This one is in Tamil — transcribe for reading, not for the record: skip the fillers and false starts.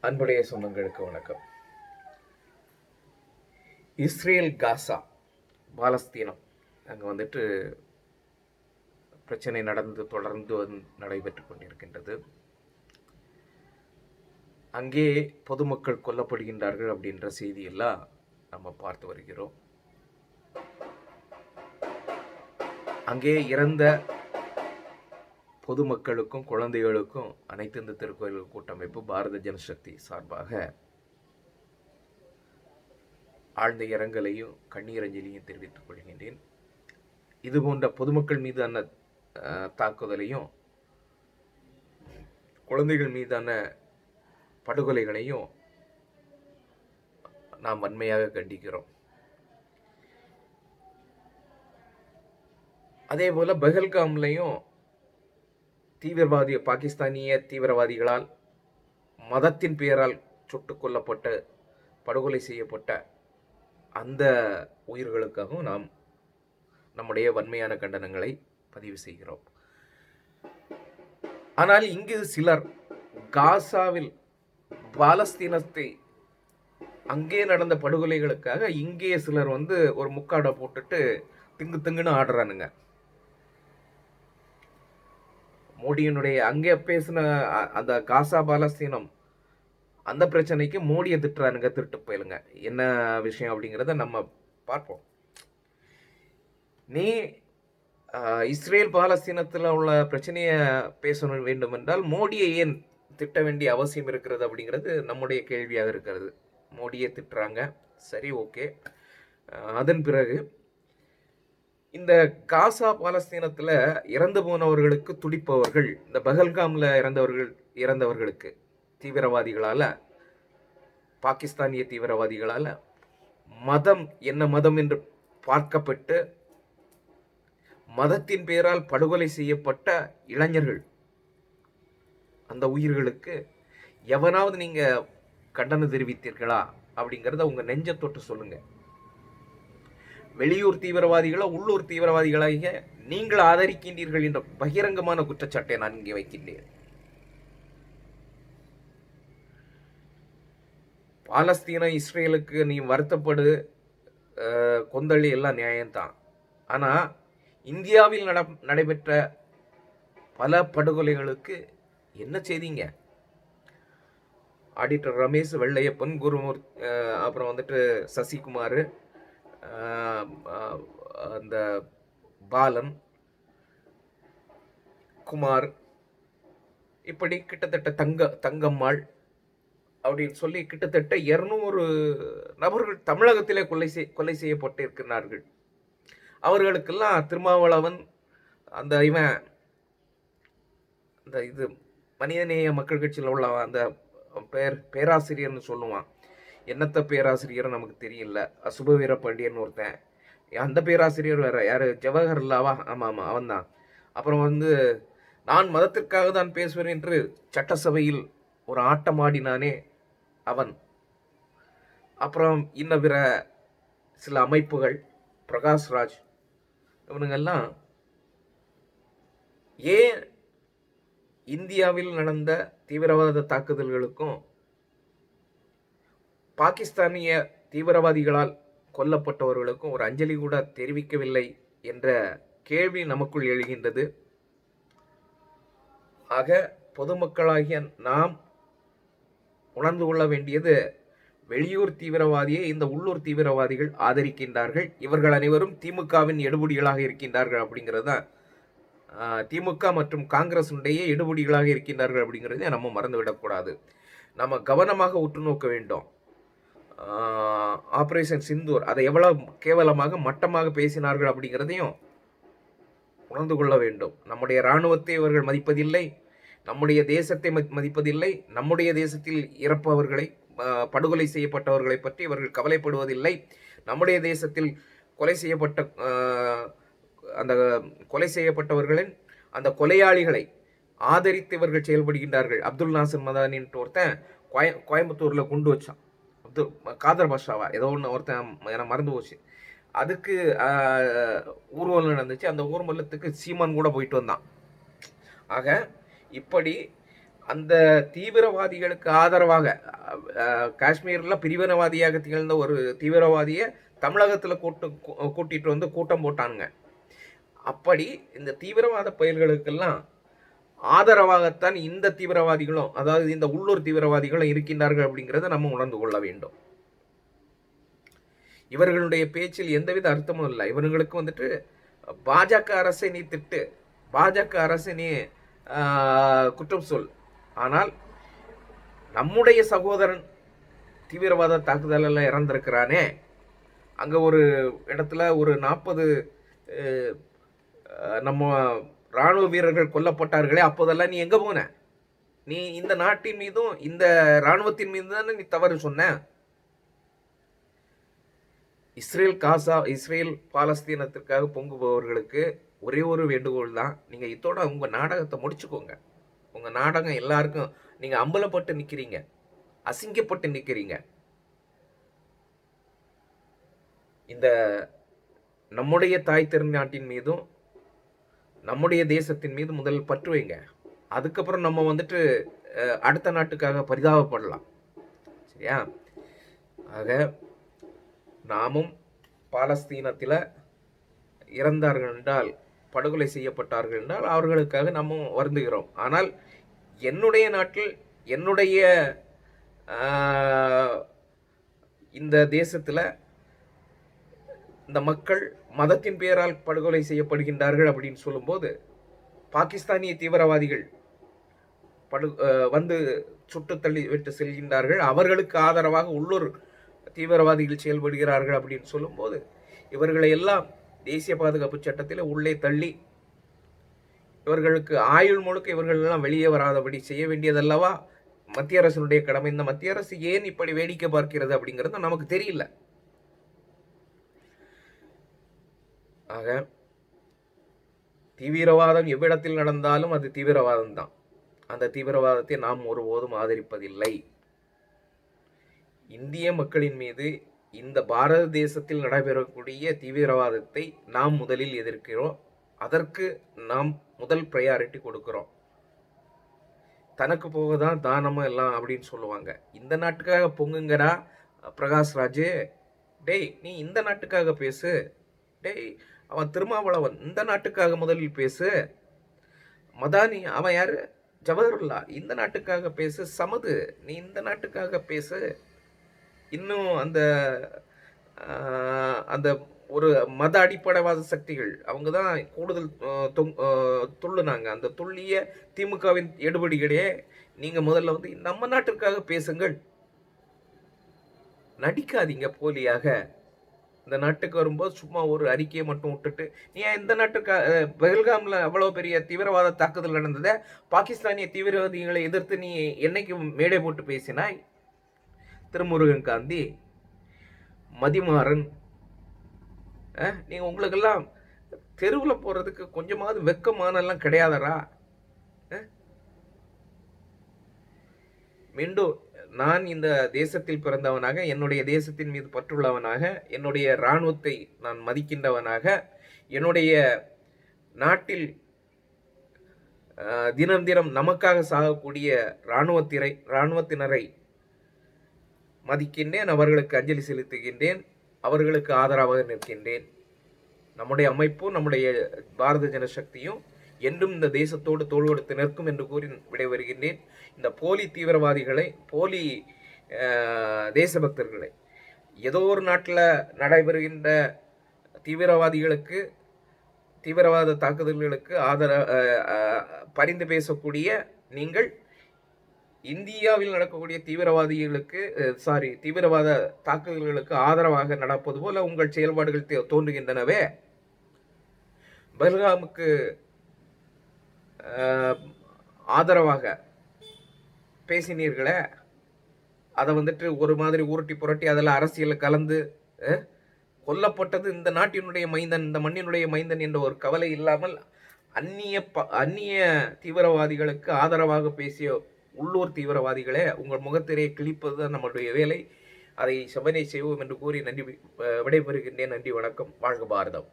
அன்புடைய சொந்தங்களுக்கு வணக்கம். இஸ்ரேல், காசா, பாலஸ்தீனம் அங்கே பிரச்சனை தொடர்ந்து நடைபெற்று கொண்டிருக்கின்றது. அங்கே பொதுமக்கள் கொல்லப்படுகின்றார்கள் அப்படின்ற செய்தியெல்லாம் நம்ம பார்த்து வருகிறோம். அங்கே இறந்த பொதுமக்களுக்கும் குழந்தைகளுக்கும் அனைத்து இந்து திருக்கோயில் கூட்டமைப்பு பாரத ஜனசக்தி சார்பாக ஆழ்ந்த இரங்கலையும் கண்ணீரஞ்சலியும் தெரிவித்துக் கொள்கின்றேன். இது போன்ற பொதுமக்கள் மீதான தாக்குதலையும் குழந்தைகள் மீதான படுகொலைகளையும் நாம் வன்மையாக கண்டிக்கிறோம். அதே போல பஹல்காம்லையும் பாகிஸ்தானிய தீவிரவாதிகளால் மதத்தின் பெயரால் சுட்டுக் கொல்லப்பட்ட படுகொலை செய்யப்பட்ட அந்த உயிர்களுக்காகவும் நாம் நம்முடைய வன்மையான கண்டனங்களை பதிவு செய்கிறோம். ஆனால் இங்கு சிலர் காசாவில் பாலஸ்தீனத்தை அங்கே நடந்த படுகொலைகளுக்காக இங்கே சிலர் ஒரு முக்காடை போட்டுட்டு திங்குன்னு ஆடுறானுங்க. மோடியினுடைய அங்கே பேசின அந்த காசா பாலஸ்தீனம் அந்த பிரச்சனைக்கு மோடியை திட்டுறானுங்க, திருட்டு போயிலுங்க. என்ன விஷயம் அப்படிங்கிறத நம்ம பார்ப்போம். நீ இஸ்ரேல் பாலஸ்தீனத்தில் உள்ள பிரச்சனையை பேசணும் வேண்டும் என்றால் மோடியை ஏன் திட்ட வேண்டிய அவசியம் இருக்கிறது அப்படிங்கிறது நம்முடைய கேள்வியாக இருக்கிறது. மோடியை திட்டுறாங்க, சரி, ஓகே. அதன் பிறகு இந்த காசா பாலஸ்தீனத்தில் இறந்து போனவர்களுக்கு துடிப்பவர்கள், இந்த பஹல்காமில் இறந்தவர்களுக்கு தீவிரவாதிகளால், பாகிஸ்தானிய தீவிரவாதிகளால் மதம் என்ன மதம் என்று பார்க்கப்பட்டு மதத்தின் பெயரால் படுகொலை செய்யப்பட்ட இளைஞர்கள், அந்த உயிர்களுக்கு எவனாவது நீங்க கண்டனம் தெரிவித்தீர்களா அப்படிங்கிறத உங்க நெஞ்ச தொட்டு சொல்லுங்க. வெளியூர் தீவிரவாதிகளோ உள்ளூர் தீவிரவாதிகளாக நீங்கள் ஆதரிக்கின்றீர்கள் என்ற பகிரங்கமான குற்றச்சாட்டை நான் இங்கே வைக்கின்றேன். பாலஸ்தீன இஸ்ரேலுக்கு நீ வருத்தப்படு, கொந்தளி எல்லாம் நியாயம்தான். ஆனா இந்தியாவில் நடைபெற்ற பல படுகொலைகளுக்கு என்ன செய்தீங்க? ஆடிட்டர் ரமேஷ், வெள்ளையப்பன், குருமூர்த்தி, அப்புறம் சசிகுமார், அந்த பாலன், குமார், இப்படி கிட்டத்தட்ட தங்கம்மாள் அப்படின்னு சொல்லி கிட்டத்தட்ட 200 நபர்கள் தமிழகத்திலே கொலை செய்யப்பட்டிருக்கிறார்கள். அவர்களுக்கெல்லாம் திருமாவளவன், அந்த இது மனிதநேய மக்கள் கட்சியில் உள்ள அந்த பேராசிரியர்னு சொல்லுவான். என்னத்த பேராசிரியர் நமக்கு தெரியல. சுபவீர பாண்டியன் ஒருத்தன், அந்த பேராசிரியர் வேற யாரு, ஜவஹர் இல்லாவா? ஆமாம், அவன் தான். அப்புறம் நான் மதத்திற்காக தான் பேசுவேன் என்று சட்டசபையில் ஒரு ஆட்டம் ஆடினானே அவன். அப்புறம் இன்ன பிற சில அமைப்புகள், பிரகாஷ்ராஜ், இவனுங்கெல்லாம் ஏன் இந்தியாவில் நடந்த தீவிரவாத தாக்குதல்களுக்கும் பாகிஸ்தானிய தீவிரவாதிகளால் கொல்லப்பட்டவர்களுக்கும் ஒரு அஞ்சலி கூட தெரிவிக்கவில்லை என்ற கேள்வி நமக்குள் எழுகின்றது. ஆக பொதுமக்களாகிய நாம் உணர்ந்து கொள்ள வேண்டியது, வெளியூர் தீவிரவாதியை இந்த உள்ளூர் தீவிரவாதிகள் ஆதரிக்கின்றார்கள். இவர்கள் அனைவரும் திமுகவின் எடுபடிகளாக இருக்கின்றார்கள் அப்படிங்கிறது தான். திமுக மற்றும் காங்கிரசுடைய எடுபடிகளாக இருக்கின்றார்கள் அப்படிங்கிறத நம்ம மறந்துவிடக்கூடாது. நம்ம கவனமாக உற்று நோக்க வேண்டும். ஆபரேஷன் சிந்தூர் அதை எவ்வளவு கேவலமாக மட்டமாக பேசினார்கள் அப்படிங்கிறதையும் உணர்ந்து கொள்ள வேண்டும். நம்முடைய இராணுவத்தை இவர்கள் மதிப்பதில்லை, நம்முடைய தேசத்தை மதிப்பதில்லை, நம்முடைய தேசத்தில் இறப்பவர்களை, படுகொலை செய்யப்பட்டவர்களை பற்றி இவர்கள் கவலைப்படுவதில்லை. நம்முடைய தேசத்தில் அந்த கொலை செய்யப்பட்டவர்களின் அந்த கொலையாளிகளை ஆதரித்து இவர்கள் செயல்படுகின்றார்கள். அப்துல் நாசர் மதானின் ஒருத்தன் கோயம்புத்தூரில் கொண்டு வச்சான், காதர் பாஷாவா ஏதோ ஒன்று ஒருத்தன், எனக்கு மறந்து போச்சு. அதுக்கு ஊர்வலம் நடந்துச்சு. அந்த ஊர்வலத்துக்கு சீமான் கூட போயிட்டு வந்தான். ஆக இப்படி அந்த தீவிரவாதிகளுக்கு ஆதரவாக காஷ்மீரில் பிரிவினவாதியாக திகழ்ந்த ஒரு தீவிரவாதியை தமிழகத்தில் கூட்டிட்டு வந்து கூட்டம் போட்டானுங்க. அப்படி இந்த தீவிரவாத பயல்களுக்கெல்லாம் ஆதரவாகத்தான் இந்த தீவிரவாதிகளும், அதாவது இந்த உள்ளூர் தீவிரவாதிகளும் இருக்கின்றார்கள் அப்படிங்கிறத நம்ம உணர்ந்து கொள்ள வேண்டும். இவர்களுடைய பேச்சில் எந்தவித அர்த்தமும் இல்லை. இவர்களுக்கு வந்துட்டு பாஜக அரசை நீ திட்டு, பாஜக அரசை நீ குற்றம் சொல், ஆனால் நம்முடைய சகோதரன் தீவிரவாத தாக்குதலில் இறந்திருக்கிறானே, அங்கே ஒரு இடத்துல ஒரு 40 நம்ம இராணுவ வீரர்கள் கொல்லப்பட்டார்களே, அப்போதெல்லாம் நீ எங்கே போன? நீ இந்த நாட்டின் மீதும் இந்த இராணுவத்தின் மீது தானே நீ தவறு சொன்ன. இஸ்ரேல் பாலஸ்தீனத்திற்காக பொங்குபவர்களுக்கு ஒரே ஒரு வேண்டுகோள் தான், நீங்கள் இதோட உங்கள் நாடகத்தை முடிச்சுக்கோங்க. உங்கள் நாடகம் எல்லாருக்கும் நீங்கள் அம்பலப்பட்டு நிற்கிறீங்க, அசிங்கப்பட்டு நிற்கிறீங்க. இந்த நம்முடைய தாய் திருநாட்டின் மீதும் நம்முடைய தேசத்தின் மீது முதல் பற்று வைங்க. அதுக்கப்புறம் நம்ம வந்துட்டு அடுத்த நாட்டுக்காக பரிதாபப்படலாம். சரியா? ஆக நாமும் பாலஸ்தீனத்தில் இறந்தார்கள் என்றால், படுகொலை செய்யப்பட்டார்கள் என்றால் அவர்களுக்காக நம்ம வருந்துகிறோம். ஆனால் என்னுடைய நாட்டில், என்னுடைய இந்த தேசத்தில் இந்த மக்கள் மதத்தின் பெயரால் படுகொலை செய்யப்படுகின்றார்கள் அப்படின்னு சொல்லும்போது, பாகிஸ்தானிய தீவிரவாதிகள் வந்து சுட்டு தள்ளி விட்டு செல்கின்றார்கள், அவர்களுக்கு ஆதரவாக உள்ளூர் தீவிரவாதிகள் செயல்படுகிறார்கள் அப்படின்னு சொல்லும்போது, இவர்களை எல்லாம் தேசிய பாதுகாப்பு சட்டத்தில் உள்ளே தள்ளி இவர்களுக்கு ஆயுள் முழுக்க இவர்கள் எல்லாம் வெளியே வராதபடி செய்ய வேண்டியதல்லவா மத்திய அரசினுடைய கடமை. இந்த மத்திய அரசு ஏன் இப்படி வேடிக்கை பார்க்கிறது அப்படிங்கிறது நமக்கு தெரியல. ஆக தீவிரவாதம் எவ்விடத்தில் நடந்தாலும் அது தீவிரவாதம் தான். அந்த தீவிரவாதத்தை நாம் ஒருபோதும் ஆதரிப்பதில்லை. இந்திய மக்களின் மீது இந்த பாரத தேசத்தில் நடைபெறக்கூடிய தீவிரவாதத்தை நாம் முதலில் எதிர்க்கிறோம். அதற்கு நாம் முதல் ப்ரையாரிட்டி கொடுக்கிறோம். தனக்கு போக தான் தானமும் எல்லாம் அப்படின்னு சொல்லுவாங்க. இந்த நாட்டுக்காக பொங்குங்கடா பிரகாஷ்ராஜ். டேய், நீ இந்த நாட்டுக்காக பேசு. டேய், அவன் திருமாவளவன், இந்த நாட்டுக்காக முதலில் பேசு. மதானி, அவன் யாரு, ஜவஹர்லா, இந்த நாட்டுக்காக பேசு. சமது, நீ இந்த நாட்டுக்காக பேசு. இன்னும் அந்த அந்த ஒரு மத அடிப்படைவாத சக்திகள் அவங்க தான் கூடுதல் துள்ளுனாங்க. அந்த துள்ளிய திமுகவின் எடுபடிகளே நீங்கள் முதல்ல வந்து நம்ம நாட்டிற்காக பேசுங்கள், நடிக்காதீங்க போலியாக. இந்த நாட்டுக்கு வரும்போது சும்மா ஒரு அறிக்கையை மட்டும் விட்டுட்டு, நீ இந்த நாட்டுக்காக பெஹல்காமில் அவ்வளோ பெரிய தீவிரவாத தாக்குதல் நடந்ததை பாகிஸ்தானிய தீவிரவாதிகளை எதிர்த்து நீ என்னைக்கு மேடை போட்டு பேசினாய்? திருமுருகன் காந்தி, மதிமாறன், நீங்கள் உங்களுக்கெல்லாம் தெருவில் போகிறதுக்கு கொஞ்சமாவது வெக்கமானெல்லாம் கிடையாதரா? மீண்டும் நான் இந்த தேசத்தில் பிறந்தவனாக, என்னுடைய தேசத்தின் மீது பற்றுள்ளவனாக, என்னுடைய இராணுவத்தை நான் மதிக்கின்றவனாக, என்னுடைய நாட்டில் தினம் தினம் நமக்காக சாகக்கூடிய இராணுவத்தினரை மதிக்கின்றேன், அவர்களுக்கு அஞ்சலி செலுத்துகின்றேன், அவர்களுக்கு ஆதரவாக நிற்கின்றேன். நம்முடைய அமைப்பும் நம்முடைய பாரத ஜனசக்தியும் என்றும் இந்த தேசத்தோடு தோள் கொடுத்து நிற்கும் என்று கூறி விடைபெறுகின்றேன். இந்த போலி தீவிரவாதிகளை, போலி தேசபக்தர்களை, ஏதோ ஒரு நாட்டில் நடைபெறுகின்ற தீவிரவாதிகளுக்கு, தீவிரவாத தாக்குதல்களுக்கு பரிந்து பேசக்கூடிய நீங்கள் இந்தியாவில் நடக்கக்கூடிய தீவிரவாத தாக்குதல்களுக்கு ஆதரவாக நடப்பது போல உங்கள் செயல்பாடுகள் தோன்றுகின்றனவே. பெஹல்காமுக்கு ஆதரவாக பேசினீர்களே, அதை வந்துட்டு ஒரு மாதிரி உருட்டி புரட்டி அதில் அரசியலில் கலந்து கொல்லப்பட்டது இந்த நாட்டினுடைய மைந்தன், இந்த மண்ணினுடைய மைந்தன் என்ற ஒரு கவலை இல்லாமல் அந்நிய தீவிரவாதிகளுக்கு ஆதரவாக பேசிய உள்ளூர் தீவிரவாதிகளே, உங்கள் முகத்திரையை கிழிப்பது தான் நம்முடைய வேலை. அதை செவனை செய்வோம் என்று கூறி விடைபெறுகின்றேன். நன்றி, வணக்கம். வாழ்க பாரதம்.